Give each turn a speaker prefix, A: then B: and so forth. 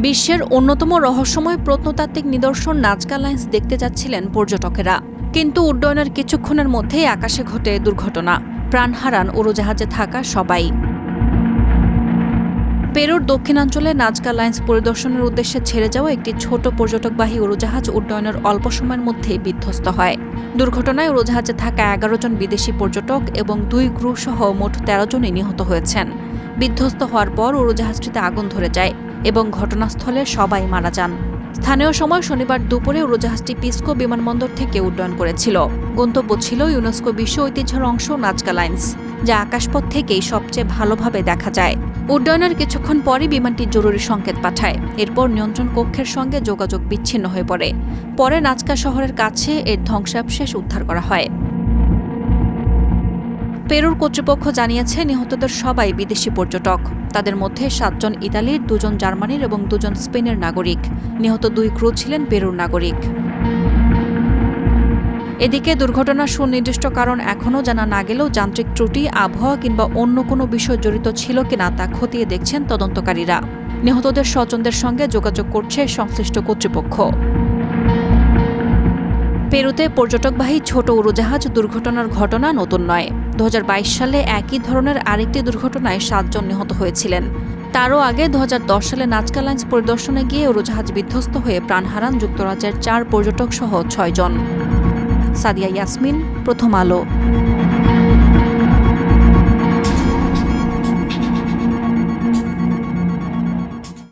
A: বিশ্বের অন্যতম রহস্যময় প্রত্নতাত্ত্বিক নিদর্শন নাজকা লাইন্স দেখতে যাচ্ছিলেন পর্যটকেরা, কিন্তু উড্ডয়নের কিছুক্ষণের মধ্যেই আকাশে ঘটে দুর্ঘটনা। প্রাণ হারান উড়োজাহাজে থাকা সবাই। পেরুর দক্ষিণাঞ্চলে নাজকা লাইন্স পরিদর্শনের উদ্দেশ্যে ছেড়ে যাওয়া একটি ছোট পর্যটকবাহী উড়োজাহাজ উড্ডয়নের অল্প সময়ের মধ্যেই বিধ্বস্ত হয়। দুর্ঘটনায় উড়োজাহাজে থাকা 11 জন বিদেশি পর্যটক এবং 2 ক্রু সহ মোট 13 জনই নিহত হয়েছেন। বিধ্বস্ত হওয়ার পর উড়োজাহাজটিতে আগুন ধরে যায় এবং ঘটনাস্থলে সবাই মারা যান। স্থানীয় সময় শনিবার দুপুরে উড়োজাহাজটি পিসকো বিমানবন্দর থেকে উড্ডয়ন করেছিল। গন্তব্য ছিল ইউনেস্কো বিশ্ব ঐতিহ্যের অংশ নাজকা লাইন্স, যা আকাশপথ থেকেই সবচেয়ে ভালোভাবে দেখা যায়। উড্ডয়নের কিছুক্ষণ পরই বিমানটি জরুরি সংকেত পাঠায়। এরপর নিয়ন্ত্রণ কক্ষের সঙ্গে যোগাযোগ বিচ্ছিন্ন হয়ে পড়ে। পরে নাজকা শহরের কাছে এর ধ্বংসাবশেষ উদ্ধার করা হয়। পেরুর কর্তৃপক্ষ জানিয়েছে নিহতদের সবাই বিদেশি পর্যটক। তাদের মধ্যে 7 জন ইতালির, 2 জন জার্মানির এবং 2 জন স্পেনের নাগরিক। নিহত 2 ক্রু ছিলেন পেরুর নাগরিক। এদিকে দুর্ঘটনার সুনির্দিষ্ট কারণ এখনও জানা না গেলেও যান্ত্রিক ত্রুটি, আবহাওয়া কিংবা অন্য কোনো বিষয় জড়িত ছিল কিনা তা খতিয়ে দেখছেন তদন্তকারীরা। নিহতদের স্বজনদের সঙ্গে যোগাযোগ করছে সংশ্লিষ্ট কর্তৃপক্ষ। পেরুতে পর্যটকবাহী ছোট উড়োজাহাজ দুর্ঘটনার ঘটনা নতুন নয়। 2022 সালে একই ধরনের আরেকটি দুর্ঘটনায় 7 জন নিহত হয়েছিলেন। তারও আগে 2010 সালে নাজকা লাইন্স পরিদর্শনে গিয়ে উড়োজাহাজ বিধ্বস্ত হয়ে প্রাণ হারান যুক্তরাজ্যের 4 পর্যটক সহ 6 জন। সাদিয়া ইয়াসমিন, প্রথম আলো।